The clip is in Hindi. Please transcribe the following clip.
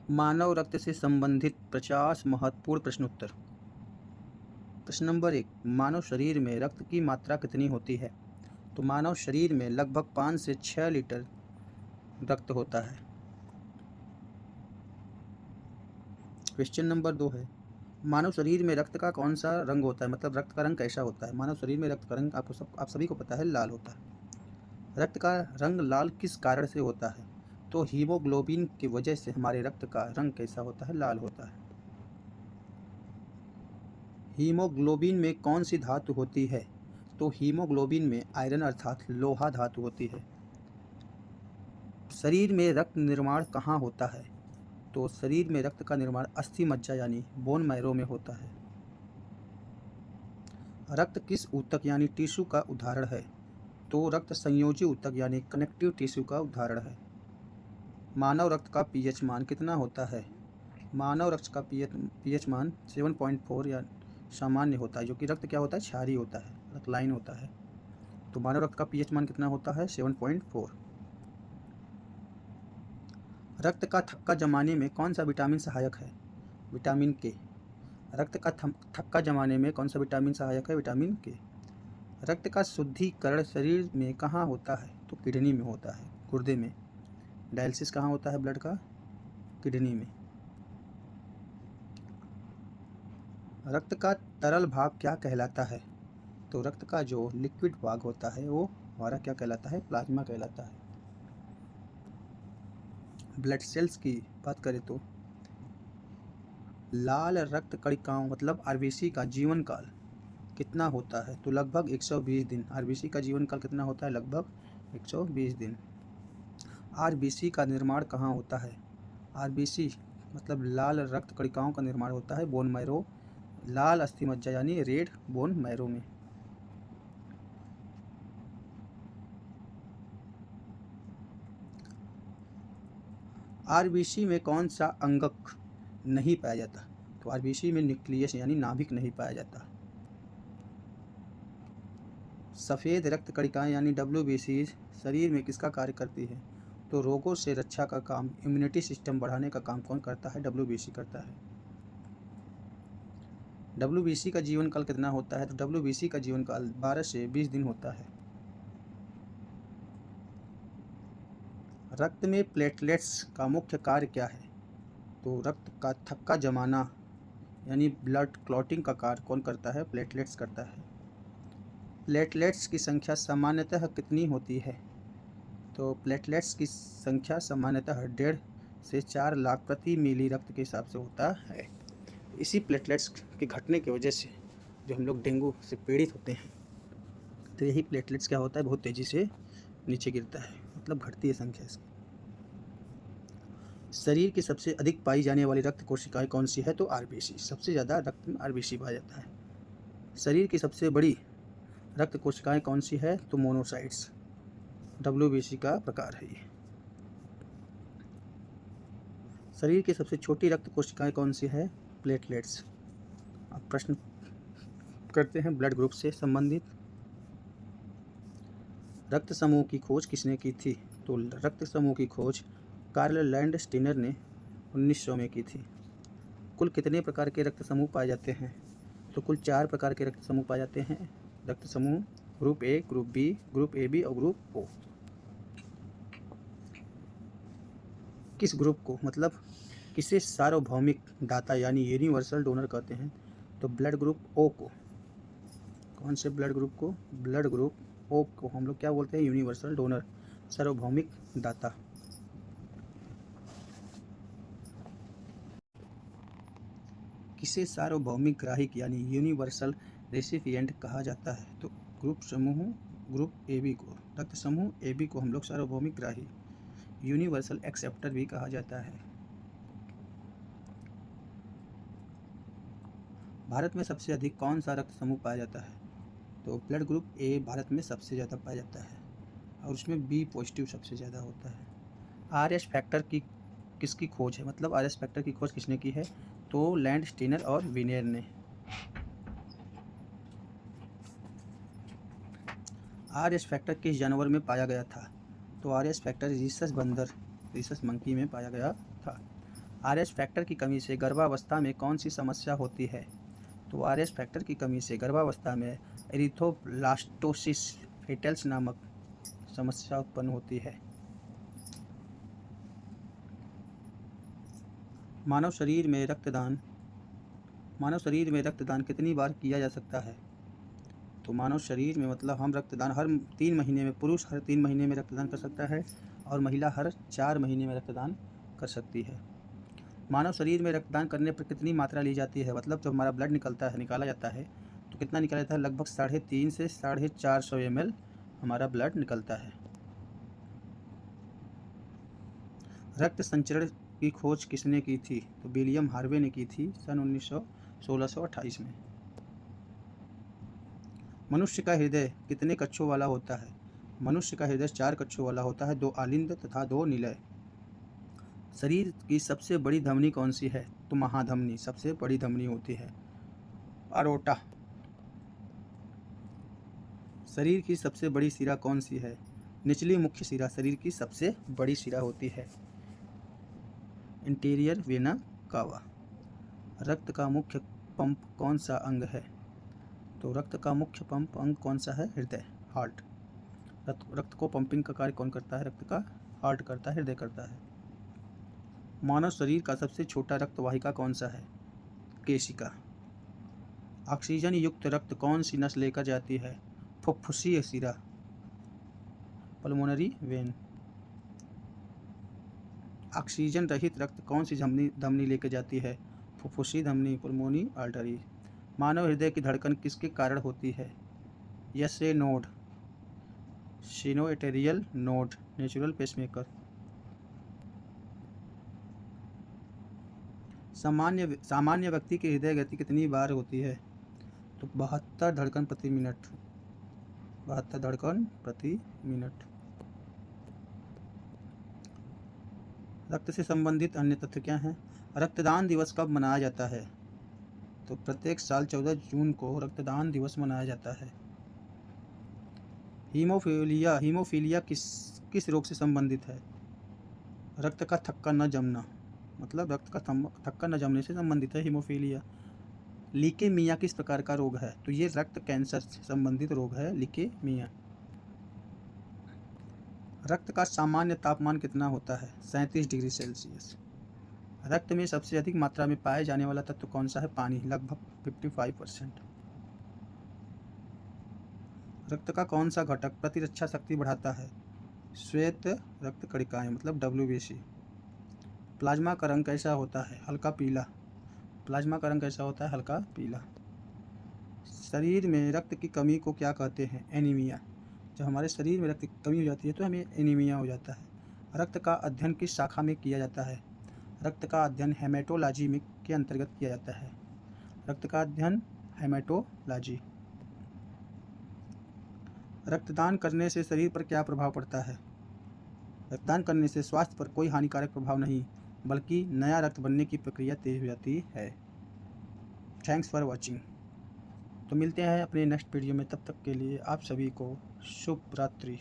मानव रक्त से संबंधित 50 महत्वपूर्ण प्रश्नोत्तर। प्रश्न नंबर 1, मानव शरीर में रक्त की मात्रा कितनी होती है? तो मानव शरीर में लगभग 5 से 6 लीटर रक्त होता है। क्वेश्चन नंबर 2 है, मानव शरीर में रक्त का कौन सा रंग होता है, मतलब रक्त का रंग कैसा होता है? मानव शरीर में रक्त का रंग आप सभी को पता है, लाल होता है। रक्त का रंग लाल किस कारण से होता है? तो हीमोग्लोबिन की वजह से हमारे रक्त का रंग कैसा होता है? लाल होता है। हीमोग्लोबिन में कौन सी धातु होती है? तो हीमोग्लोबिन में आयरन अर्थात लोहा धातु होती है। शरीर में रक्त निर्माण कहाँ होता है? तो शरीर में रक्त का निर्माण अस्थि मज्जा यानी बोन मैरो में होता है। रक्त किस ऊतक यानी टिश्यू का उदाहरण है? तो रक्त संयोजी ऊतक यानी कनेक्टिव टिश्यू का उदाहरण है। मानव रक्त का पीएच मान कितना होता है? मानव रक्त का पीएच मान 7.4 या सामान्य होता है, जो कि रक्त क्या होता है? क्षारीय होता है, अल्कलाइन होता है। तो मानव रक्त का पीएच मान कितना होता है? 7.4। रक्त का थक्का जमाने में कौन सा विटामिन सहायक है? विटामिन के। रक्त का थक्का जमाने में कौन सा विटामिन सहायक है? विटामिन के। रक्त का शुद्धिकरण शरीर में कहाँ होता है? तो किडनी में होता है, गुर्दे में। डायलिसिस कहाँ होता है ब्लड का? किडनी में। रक्त का तरल भाग क्या कहलाता है? तो रक्त का जो लिक्विड भाग होता है वो हमारा क्या कहलाता है? प्लाज्मा कहलाता है। ब्लड सेल्स की बात करें तो लाल रक्त कणिकाओं मतलब आरबीसी का जीवन काल कितना होता है? तो लगभग 120 दिन। आरबीसी का जीवन काल कितना होता है? लगभग 120 दिन। आरबीसी का निर्माण कहाँ होता है? आरबीसी मतलब लाल रक्त कणिकाओं का निर्माण होता है बोन मैरो, लाल अस्थि मज्जा यानी रेड बोन मैरो में। आरबीसी में कौन सा अंगक नहीं पाया जाता? तो आरबीसी में न्यूक्लियस यानी नाभिक नहीं पाया जाता। सफ़ेद रक्त कणिकाएं यानी डब्ल्यूबीसी शरीर में किसका कार्य करती है? तो रोगों से रक्षा का काम, इम्यूनिटी सिस्टम बढ़ाने का काम कौन करता है? डब्ल्यूबीसी करता है। डब्ल्यूबीसी का जीवन काल कितना होता है? तो डब्ल्यूबीसी का जीवन काल 12 से 20 दिन होता है। रक्त में प्लेटलेट्स का मुख्य कार्य क्या है? तो रक्त का थक्का जमाना यानी ब्लड क्लॉटिंग का कार्य कौन करता है? प्लेटलेट्स करता है। प्लेटलेट्स की संख्या सामान्यतः कितनी होती है? तो प्लेटलेट्स की संख्या सामान्यतः 1.5 से 4 लाख प्रति मिली रक्त के हिसाब से होता है। इसी प्लेटलेट्स के घटने की वजह से जो हम लोग डेंगू से पीड़ित होते हैं, तो यही प्लेटलेट्स क्या होता है? बहुत तेज़ी से नीचे गिरता है, मतलब घटती है संख्या इसकी। शरीर की सबसे अधिक पाई जाने वाली रक्त कोशिकाएं कौन सी है? तो आरबीसी। सबसे ज़्यादा रक्त में आरबीसी पाया जाता है। शरीर की सबसे बड़ी रक्त कोशिकाएं कौन सी है? तो मोनोसाइट्स, डब्ल्यूबीसी का प्रकार है ये। शरीर की सबसे छोटी रक्त कोशिकाएं कौन सी है? प्लेटलेट्स। अब प्रश्न करते हैं ब्लड ग्रुप से संबंधित। रक्त समूह की खोज किसने की थी? तो रक्त समूह की खोज कार्ल लैंडस्टीनर ने 1900 में की थी। कुल कितने प्रकार के रक्त समूह पाए जाते हैं? तो कुल 4 प्रकार के रक्त समूह पाए जाते हैं। रक्त समूह group A, group B, group A B और ग्रुप ओ। किस ग्रुप को, मतलब किसे सार्वभौमिक दाता यानी यूनिवर्सल डोनर कहते हैं? तो ब्लड ग्रुप ओ को। कौन से ब्लड ग्रुप को? ब्लड ग्रुप ओ को हम लोग क्या बोलते हैं? यूनिवर्सल डोनर, सार्वभौमिक दाता। किसे सार्वभौमिक ग्राहक यानी यूनिवर्सल रेसिपिएंट कहा जाता है? तो ग्रुप ए बी को, रक्त समूह ए बी को हम लोग सार्वभौमिक ग्राही, यूनिवर्सल एक्सेप्टर भी कहा जाता है। भारत में सबसे अधिक कौन सा रक्त समूह पाया जाता है? तो ब्लड ग्रुप ए भारत में सबसे ज़्यादा पाया जाता है और उसमें बी पॉजिटिव सबसे ज़्यादा होता है। आर एस फैक्टर की किसकी खोज है, मतलब आर एस फैक्टर की खोज किसने की है? तो लैंडस्टीनर और विनेर ने। आर एस फैक्टर किस जानवर में पाया गया था? तो आर एस फैक्टर रीसस बंदर, रीसस मंकी में पाया गया था। आरएच फैक्टर की कमी से गर्भावस्था में कौन सी समस्या होती है? तो आरएच फैक्टर की कमी से गर्भावस्था में एरिथ्रोब्लास्टोसिस फेटल्स नामक समस्या उत्पन्न होती है। मानव शरीर में रक्तदान कितनी बार किया जा सकता है? तो मानव शरीर में मतलब हम रक्तदान हर 3 महीने में, पुरुष हर 3 महीने में रक्तदान कर सकता है और महिला हर 4 महीने में रक्तदान कर सकती है। मानव शरीर में रक्तदान करने पर कितनी मात्रा ली जाती है? मतलब जब हमारा ब्लड निकाला जाता है तो कितना निकाला जाता है? लगभग 350 से 450 ml हमारा ब्लड निकलता है। रक्त संचरण की खोज किसने की थी? तो विलियम हार्वे ने की थी सन 1628 में। मनुष्य का हृदय कितने कक्षों वाला होता है? मनुष्य का हृदय 4 कक्षों वाला होता है, 2 आलिंद तथा 2 निलय। शरीर की सबसे बड़ी धमनी कौन सी है? तो महाधमनी सबसे बड़ी धमनी होती है। अरोटा। शरीर की सबसे बड़ी शिरा कौन सी है? निचली मुख्य शिरा शरीर की सबसे बड़ी शिरा होती है। Interior vena cava. रक्त का मुख्य पंप कौन सा अंग है? तो रक्त का मुख्य पंप अंग कौन सा है? हृदय, हार्ट। रक्त को पंपिंग का कार्य कौन करता है? रक्त का हार्ट करता है, हृदय करता है। मानव शरीर का सबसे छोटा रक्त वाहिका कौन सा है? केशिका। ऑक्सीजन युक्त रक्त कौन सी नस लेकर जाती है? फुफ्फुसीय शिरा, पल्मोनरी वेन। ऑक्सीजन रहित रक्त कौन सी धमनी लेकर जाती है? फुफ्फुसी धमनी, पल्मोनी आर्टरी। मानव हृदय की धड़कन किसके कारण होती है? SA node, sinoatrial node, natural pacemaker. सामान्य व्यक्ति की हृदय गति कितनी बार होती है? तो 72 धड़कन प्रति मिनट। 72 धड़कन प्रति मिनट। रक्त से संबंधित अन्य तथ्य क्या हैं? रक्तदान दिवस कब मनाया जाता है? तो प्रत्येक साल 14 जून को रक्तदान दिवस मनाया जाता है। हीमोफीलिया किस रोग से संबंधित है? रक्त का थक्का न जमना, मतलब रक्त का थक्का न जमने से संबंधित है हीमोफीलिया। लीकेमिया किस प्रकार का रोग है? तो ये रक्त कैंसर से संबंधित रोग है लीकेमिया। रक्त का सामान्य तापमान कितना होता है? 37 डिग्री सेल्सियस। रक्त में सबसे अधिक मात्रा में पाए जाने वाला तत्व कौन सा है? पानी, लगभग 55%। रक्त का कौन सा घटक प्रतिरक्षा शक्ति बढ़ाता है? श्वेत रक्त कणिकाएं, मतलब WBC। प्लाज्मा का रंग कैसा होता है? हल्का पीला। प्लाज्मा का रंग कैसा होता है? हल्का पीला। शरीर में रक्त की कमी को क्या कहते हैं? एनीमिया। जब हमारे शरीर में रक्त की कमी हो जाती है तो हमें एनीमिया हो जाता है। रक्त का अध्ययन किस शाखा में किया जाता है? रक्त का अध्ययन हेमेटोलॉजी में के अंतर्गत किया जाता है। रक्त का अध्ययन हेमेटोलॉजी। रक्तदान करने से शरीर पर क्या प्रभाव पड़ता है? रक्तदान करने से स्वास्थ्य पर कोई हानिकारक प्रभाव नहीं, बल्कि नया रक्त बनने की प्रक्रिया तेज हो जाती है। Thanks for watching. तो मिलते हैं अपने नेक्स्ट वीडियो में, तब तक के लिए आप सभी को शुभ रात्रि।